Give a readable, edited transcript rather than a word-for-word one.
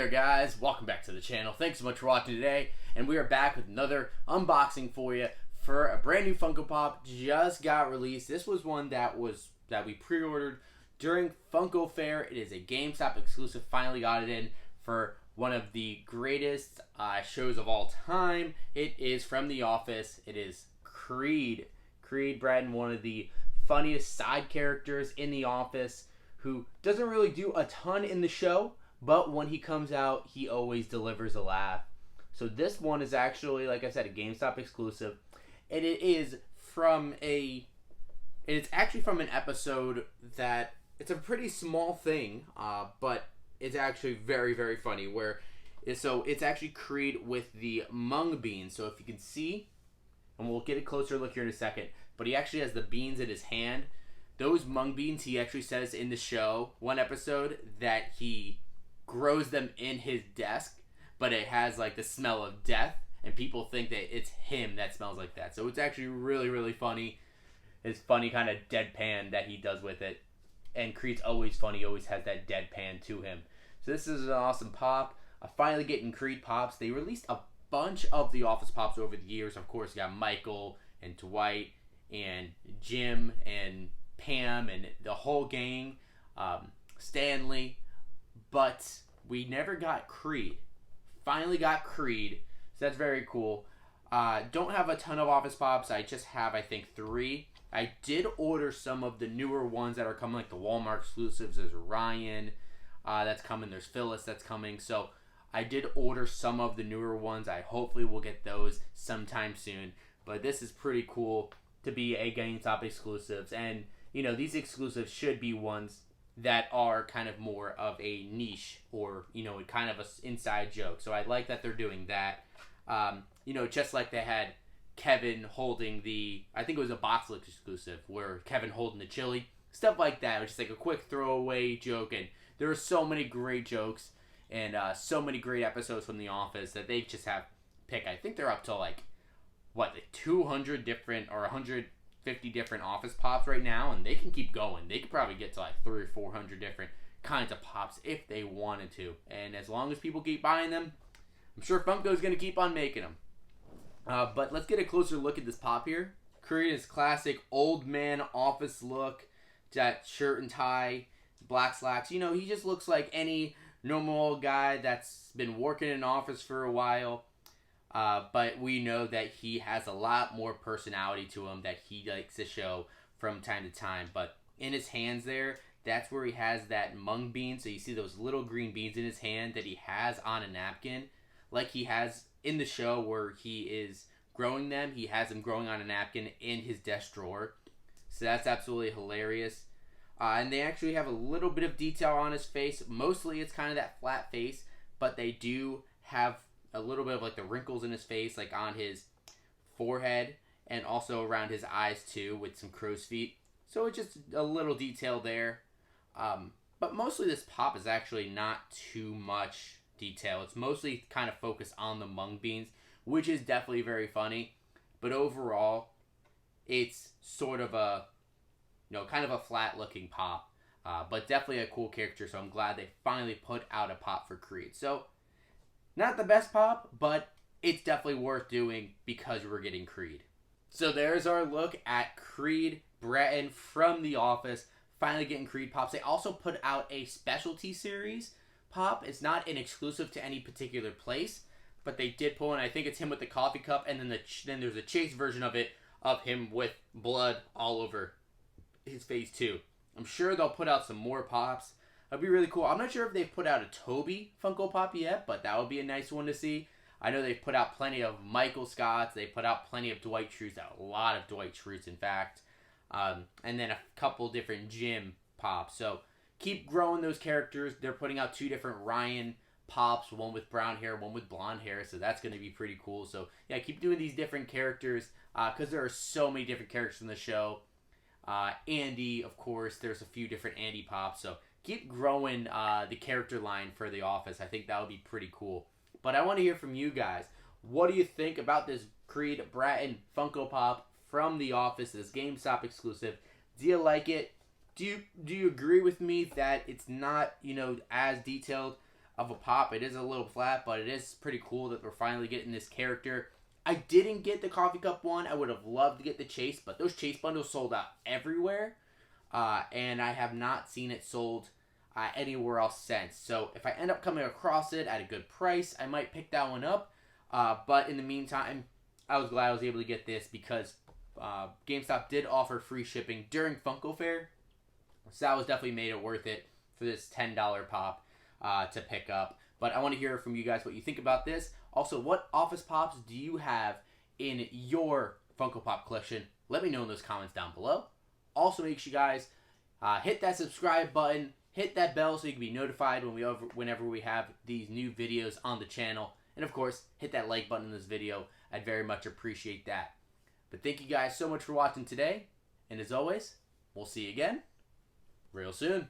there, guys. Welcome back to the channel. Thanks so much for watching today, and we are back with another unboxing for you for a brand new Funko Pop. Just got released. This was one that we pre-ordered during Funko Fair. It is a GameStop exclusive. Finally got it in for one of the greatest shows of all time. It is from The Office. It is Creed Bratton, one of the funniest side characters in The Office, who doesn't really do a ton in the show, but when he comes out, he always delivers a laugh. So this one is actually, like I said, a GameStop exclusive, and it's actually from an episode that it's a pretty small thing, but it's actually very, very funny. So it's actually Creed with the Mung beans. So if you can see, and we'll get a closer look here in a second, but he actually has the beans in his hand. Those Mung beans, he actually says in the show, one episode, that he grows them in his desk, but it has like the smell of death, and people think that it's him that smells like that. So it's actually really, really funny. It's funny kind of deadpan that he does with it. And Creed's always funny, always has that deadpan to him. So this is an awesome pop. Finally getting Creed pops. They released a bunch of The Office pops over the years. Of course, you got Michael and Dwight and Jim and Pam and the whole gang, Stanley, but we never got Creed. Finally got Creed, so that's very cool. Don't have a ton of Office Pops. I just have, I think, 3. I did order some of the newer ones that are coming, like the Walmart exclusives. There's Ryan that's coming. There's Phyllis that's coming. So I did order some of the newer ones. I hopefully will get those sometime soon. But this is pretty cool to be a GameStop exclusives, and you know, these exclusives should be ones that are kind of more of a niche, or, you know, kind of an inside joke. So I like that they're doing that. You know, just like they had Kevin holding I think it was a box look exclusive, where Kevin holding the chili. Stuff like that, which is like a quick throwaway joke. And there are so many great jokes and so many great episodes from The Office that they just have pick. I think they're up to like 200 different or 150 different Office Pops right now, and they can keep going. They could probably get to like 300 or 400 different kinds of Pops if they wanted to. And as long as people keep buying them, I'm sure Funko's going to keep on making them. But let's get a closer look at this Pop here. Creed is classic old man office look. That shirt and tie, black slacks. You know, he just looks like any normal old guy that's been working in an office for a while. But we know that he has a lot more personality to him that he likes to show from time to time. But in his hands there, that's where he has that mung bean. So you see those little green beans in his hand that he has on a napkin. Like he has in the show where he is growing them. He has them growing on a napkin in his desk drawer. So that's absolutely hilarious. And they actually have a little bit of detail on his face. Mostly it's kind of that flat face. But they do have a little bit of like the wrinkles in his face, like on his forehead and also around his eyes too, with some crow's feet. So it's just a little detail there. But mostly this Pop is actually not too much detail. It's mostly kind of focused on the mung beans, which is definitely very funny. But overall, it's sort of a, you know, kind of a flat looking Pop. But definitely a cool character. So I'm glad they finally put out a Pop for Creed. So not the best Pop, but it's definitely worth doing because we're getting Creed. So there's our look at Creed Bratton from The Office. Finally getting Creed Pops. They also put out a specialty series Pop. It's not an exclusive to any particular place, but they did pull in. I think it's him with the coffee cup, and then there's a chase version of it of him with blood all over his face too. I'm sure they'll put out some more Pops. That'd be really cool. I'm not sure if they've put out a Toby Funko Pop yet, but that would be a nice one to see. I know they've put out plenty of Michael Scotts. They put out plenty of Dwight Schrutes. A lot of Dwight Schrutes, in fact. And then a couple different Jim Pops. So keep growing those characters. They're putting out 2 different Ryan Pops. One with brown hair, one with blonde hair. So that's going to be pretty cool. So yeah, keep doing these different characters. Because there are so many different characters in the show. Andy, of course. There's a few different Andy Pops. So keep growing the character line for The Office. I think that would be pretty cool. But I want to hear from you guys. What do you think about this Creed Bratton Funko Pop from The Office, this GameStop exclusive? Do you like it? Do you agree with me that it's not, you know, as detailed of a pop. It is a little flat, but it is pretty cool that we're finally getting this character. I didn't get the coffee cup one. I would have loved to get the chase, but those chase bundles sold out everywhere. And I have not seen it sold anywhere else since. So if I end up coming across it at a good price, I might pick that one up. But in the meantime, I was glad I was able to get this because GameStop did offer free shipping during Funko Fair. So that was definitely made it worth it for this $10 pop to pick up. But I want to hear from you guys what you think about this. Also, what Office Pops do you have in your Funko Pop collection? Let me know in those comments down below. Also, make sure you guys hit that subscribe button, hit that bell so you can be notified whenever we have these new videos on the channel. And of course, hit that like button in this video. I'd very much appreciate that. But thank you guys so much for watching today. And as always, we'll see you again real soon.